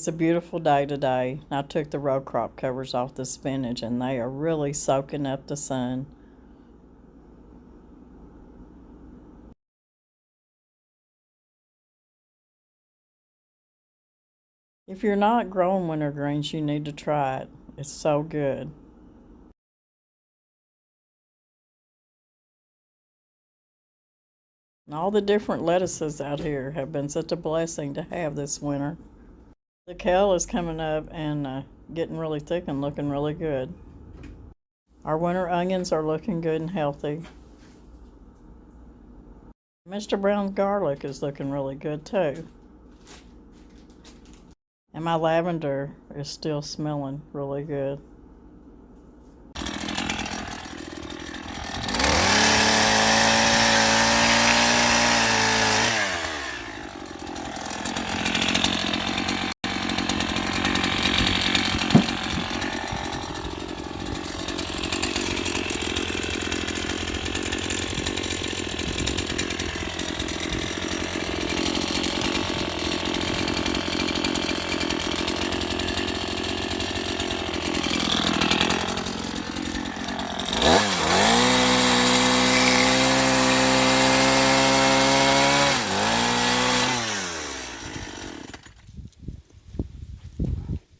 It's a beautiful day today. I took the row crop covers off the spinach and they are really soaking up the sun. If you're not growing winter greens, you need to try it. It's so good. And all the different lettuces out here have been such a blessing to have this winter. The kale is coming up and getting really thick and looking really good. Our winter onions are looking good and healthy. Mr. Brown's garlic is looking really good too. And my lavender is still smelling really good.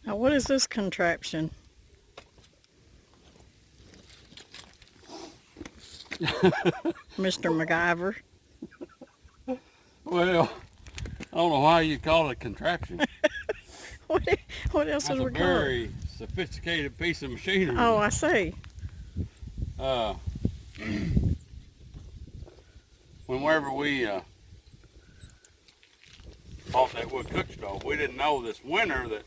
Now, what is this contraption? Mr. Macgyver. Well, I don't know why you call it a contraption. What else is we call it? That's a very sophisticated piece of machinery. Oh, I see. Whenever we bought that wood cook stove, we didn't know this winter that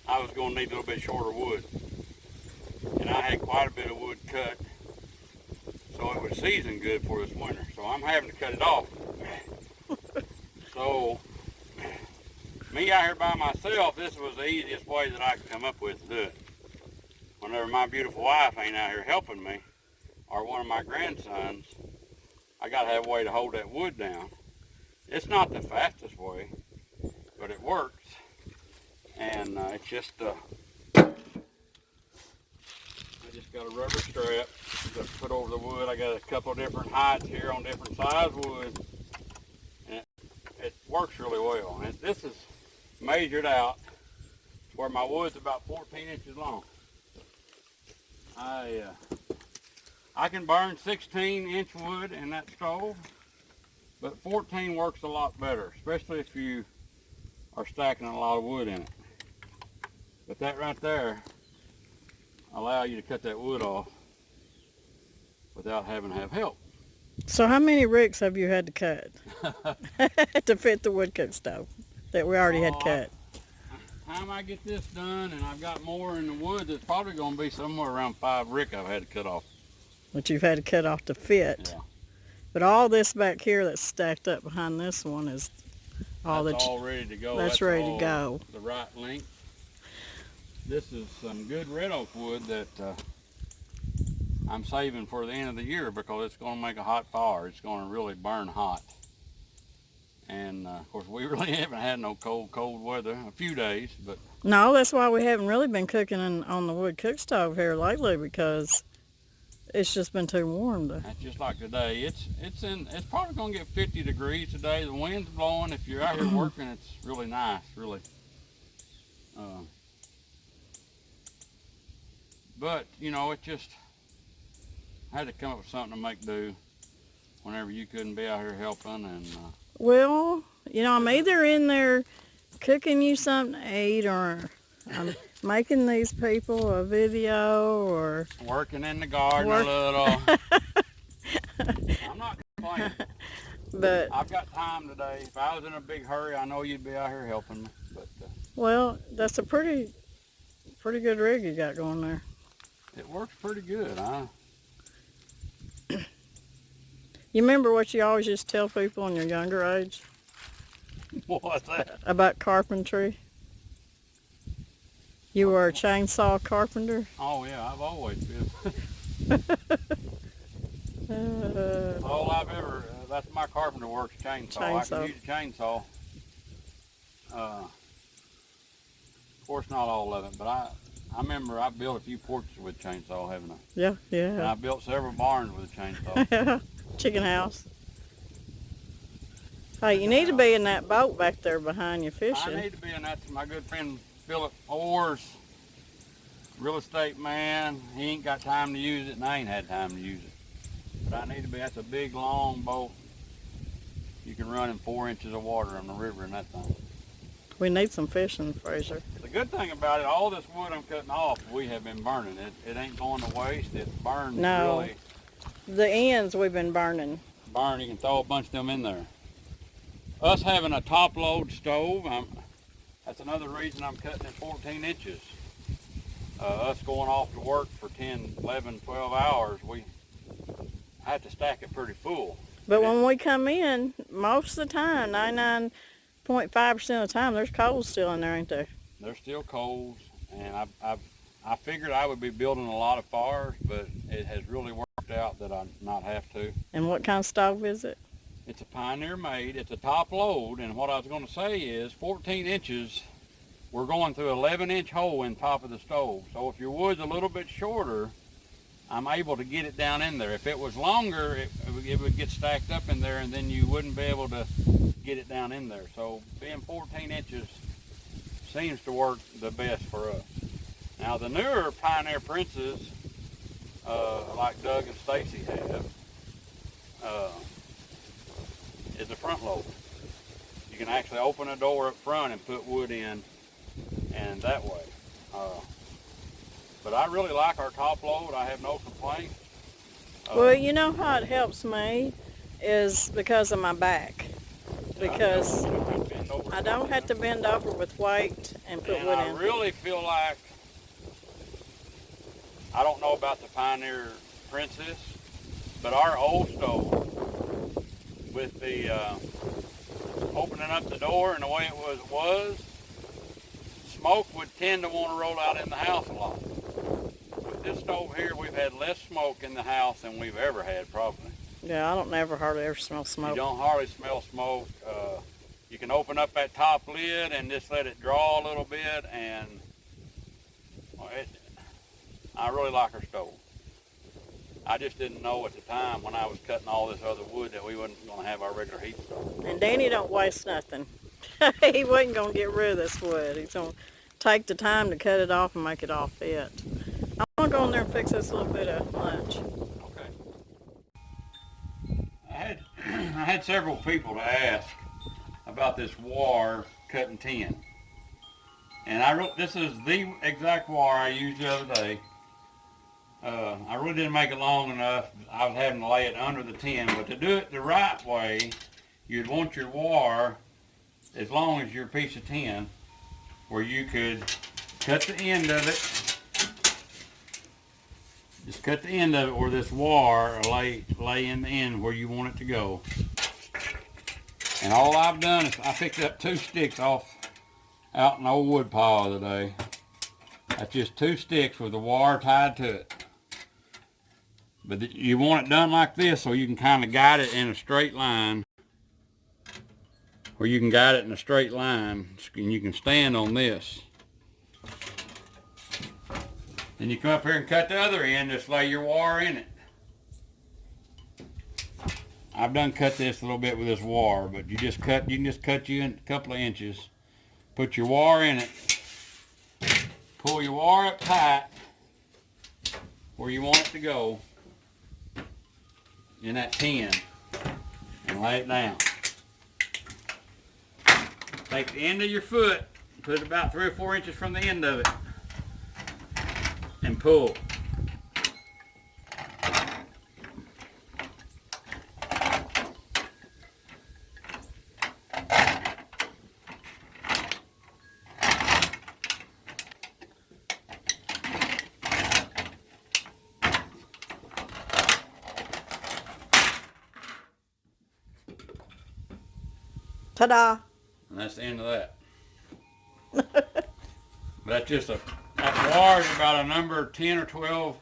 I was going to need a little bit shorter wood. And I had quite a bit of wood cut, so it would season good for this winter. So I'm having to cut it off. So, me out here by myself, this was the easiest way that I could come up with to do it. Whenever my beautiful wife ain't out here helping me, or one of my grandsons, I gotta have a way to hold that wood down. It's not the fastest way, but it works. And it's just, I just got a rubber strap to put over the wood. I got a couple of different heights here on different size wood. And it works really well. And this is measured out where my wood's about 14 inches long. I can burn 16-inch wood in that stove, but 14 works a lot better, especially if you are stacking a lot of wood in it. But that right there allow you to cut that wood off without having to have help. So how many ricks have you had to cut to fit the wood cook stove that we already had cut? By the time I get this done and I've got more in the wood, it's probably going to be somewhere around 5 rick I've had to cut off. Which you've had to cut off to fit. Yeah. But all this back here that's stacked up behind this one is all that's all ready to go. That's ready to go. The right length. This is some good red oak wood that I'm saving for the end of the year because it's going to make a hot fire. It's going to really burn hot. And of course we really haven't had no cold weather, a few days, but no, that's why we haven't really been cooking on the wood cook stove here lately, because it's just been too warm to. That's just like today. It's probably going to get 50 degrees today. The wind's blowing. If you're out here working, it's really nice, really. But you know, it just had to come up with something to make do whenever you couldn't be out here helping. And well, you know, I'm either in there cooking you something to eat, or I'm making these people a video, or working in the garden a little. I'm not complaining. But I've got time today. If I was in a big hurry, I know you'd be out here helping me. But well, that's a pretty good rig you got going there. It works pretty good, huh? You remember what you always used to tell people in your younger age? What's that? About carpentry? You were a chainsaw carpenter? Oh yeah, I've always been. All I've ever, that's my carpenter work's chainsaw. I can use a chainsaw. course, not all of it, but I remember I built a few porches with chainsaw, haven't I? Yeah, And yeah. I built several barns with a chainsaw. Chicken house. Hey, you need to be in that boat back there behind you I fishing. need to be in that. My good friend Philip Orr's real estate man. He ain't got time to use it, and I ain't had time to use it. But I need to be. That's a big, long boat. You can run in 4 inches of water on the river in that thing. We need some fishing, Fraser. The good thing about it, all this wood I'm cutting off, we have been burning. It ain't going to waste. It burns No. really. The ends we've been burning. You can throw a bunch of them in there. Us having a top load stove, that's another reason I'm cutting it 14 inches. Us going off to work for 10, 11, 12 hours, we had to stack it pretty full. But when we come in, most of the time, 99.5% of the time, there's coals still in there, ain't there? There's still coals, and I figured I would be building a lot of fires, but it has really worked out that I not have to. And what kind of stove is it? It's a Pioneer made. It's a top load, and what I was going to say is 14 inches, we're going through 11-inch hole in top of the stove. So if your wood's a little bit shorter, I'm able to get it down in there. If it was longer, it would get stacked up in there, and then you wouldn't be able to get it down in there. So being 14 inches seems to work the best for us. Now the newer Pioneer Princes, like Doug and Stacy have, is a front load. You can actually open a door up front and put wood in, and that way. But I really like our top load. I have no complaints. Well, you know how it helps me is because of my back. Because I don't have to bend over with weight and put wood in. I really feel like, I don't know about the Pioneer Princess, but our old stove, with the opening up the door and the way it was, smoke would tend to want to roll out in the house a lot. With this stove here, we've had less smoke in the house than we've ever had, probably. Yeah, I don't hardly ever smell smoke. You don't hardly smell smoke. You can open up that top lid and just let it draw a little bit, and I really like our stove. I just didn't know at the time when I was cutting all this other wood that we wasn't going to have our regular heat stove. And Danny don't waste nothing. He wasn't going to get rid of this wood. He's going to take the time to cut it off and make it all fit. I'm going to go in there and fix this little bit of lunch. Okay. I had several people to ask about this wire cutting tin. And this is the exact wire I used the other day. I really didn't make it long enough. I was having to lay it under the tin, but to do it the right way, you'd want your wire as long as your piece of tin, where you could cut the end of it. Just cut the end of it where this wire lay in the end where you want it to go. And all I've done is I picked up 2 sticks out in the old wood pile today. That's just 2 sticks with the wire tied to it. But you want it done like this so you can kind of guide it in a straight line. Where you can guide it in a straight line, and you can stand on this. Then you come up here and cut the other end, just lay your wire in it. I've done cut this a little bit with this wire, but you can just cut you in a couple of inches. Put your wire in it. Pull your wire up tight where you want it to go in that tin and lay it down. Take the end of your foot, put it about 3 or 4 inches from the end of it, and pull. Ta-da! And that's the end of that. That's just that wire is about a number 10 or 12,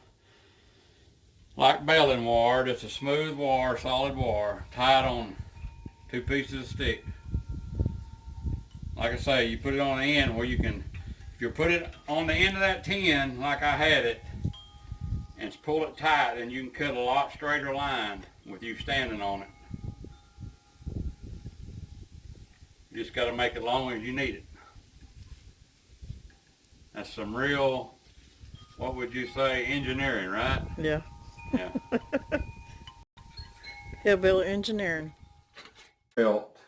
like baling wire. Just a smooth wire, solid wire, tied on 2 pieces of stick. Like I say, you put it on the end where you can If you put it on the end of that tin like I had it and pull it tight, then you can cut a lot straighter line with you standing on it. You just got to make it long as you need it. That's some real, what would you say, engineering, right? Yeah. Yeah. Hillbilly engineering. Felt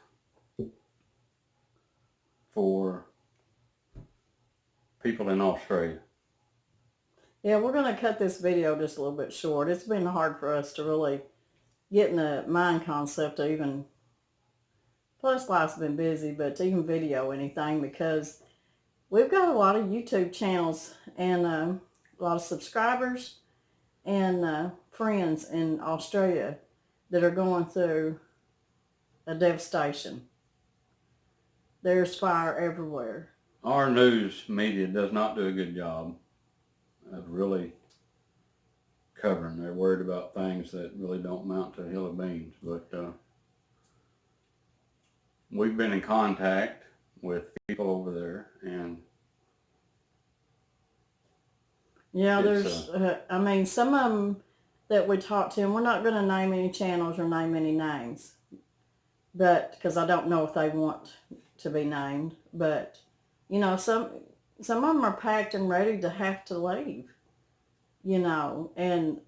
for people in Australia. Yeah, we're going to cut this video just a little bit short. It's been hard for us to really get in the mind concept to even, plus life's been busy, but to even video anything, because we've got a lot of YouTube channels and a lot of subscribers and friends in Australia that are going through a devastation. There's fire everywhere. Our news media does not do a good job of really covering. They're worried about things that really don't amount to a hill of beans. But we've been in contact with people over there, and yeah, there's, I mean, some of them that we talked to, and we're not going to name any channels or name any names, but because I don't know if they want to be named, but you know, some of them are packed and ready to have to leave, you know, and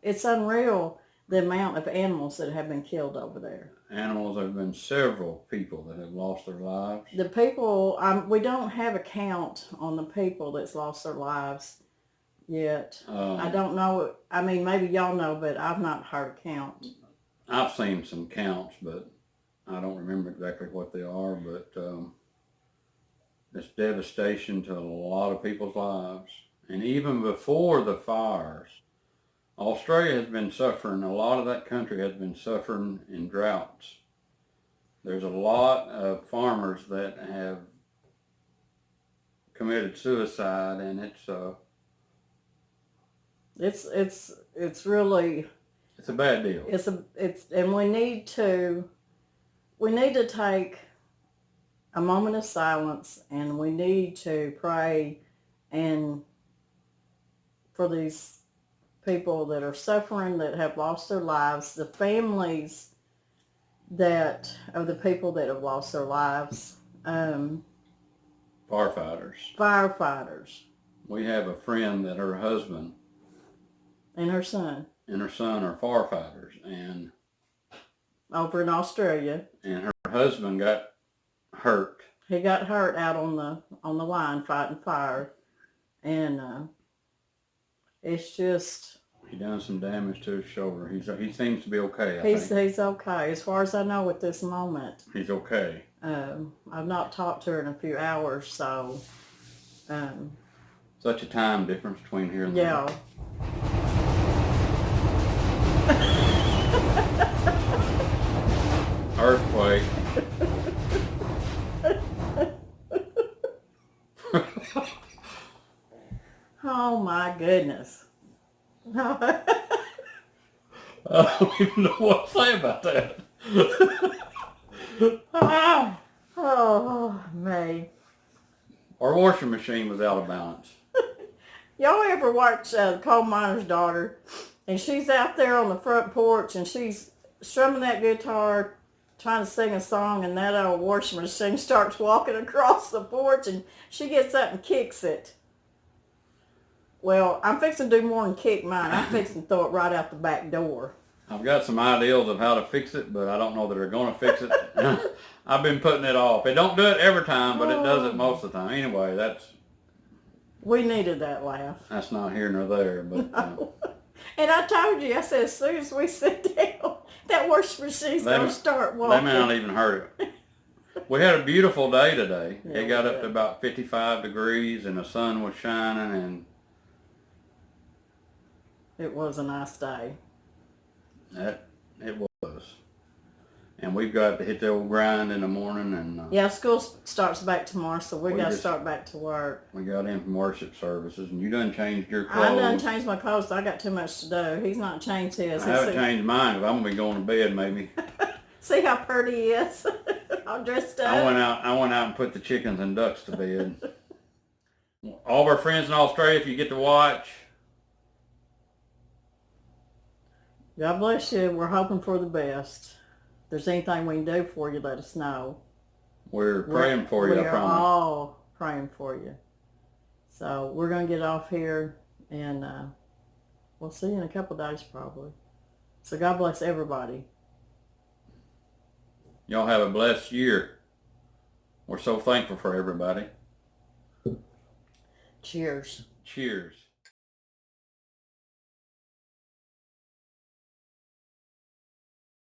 it's unreal the amount of animals that have been killed over there. Animals, there have been several people that have lost their lives. The people, we don't have a count on the people that's lost their lives yet. I don't know, I mean, maybe y'all know, but I've not heard a count. I've seen some counts, but I don't remember exactly what they are, but it's devastation to a lot of people's lives. And even before the fires, Australia has been suffering, a lot of that country has been suffering in droughts. There's a lot of farmers that have committed suicide, and it's really, it's a bad deal. And we need to take a moment of silence, and we need to pray and for these people that are suffering, that have lost their lives, the families that of the people that have lost their lives. Firefighters. We have a friend that her husband and her son are firefighters, and over in Australia. And her husband got hurt. He got hurt out on the line fighting fire, and it's just, he done some damage to his shoulder. He seems to be okay. He's okay as far as I know at this moment. He's okay. I've not talked to her in a few hours, so. Such a time difference between here and there. Yeah. Earthquake. Oh my goodness. I don't even know what to say about that. Oh, me. Our washing machine was out of balance. Y'all ever watch The Coal Miner's Daughter? And she's out there on the front porch and she's strumming that guitar, trying to sing a song, and that old washing machine starts walking across the porch and she gets up and kicks it. Well, I'm fixing to do more than kick mine. I'm fixing to throw it right out the back door. I've got some ideas of how to fix it, but I don't know that they're going to fix it. I've been putting it off. It don't do it every time, but it does it most of the time. Anyway, we needed that laugh. That's not here nor there, but. And I told you, I said, as soon as we sit down, that washing machine's going to start walking. They may not even heard it. We had a beautiful day today. Yeah, it got up to about 55 degrees, and the sun was shining, and it was a nice day. It was. And we've got to hit the old grind in the morning. And yeah, school starts back tomorrow, so we got to start back to work. We got in from worship services, and you done changed your clothes. I done changed my clothes, so I got too much to do. He's not changed his. I haven't changed mine, because I'm going to be going to bed maybe. See how pretty he is? All dressed up. I went out and put the chickens and ducks to bed. all of our friends in Australia, if you get to watch, God bless you. We're hoping for the best. If there's anything we can do for you, let us know. we're praying for you, I We are promise. all praying for you. So we're going to get off here, and we'll see you in a couple days probably. So God bless everybody. Y'all have a blessed year. We're so thankful for everybody. Cheers. Cheers.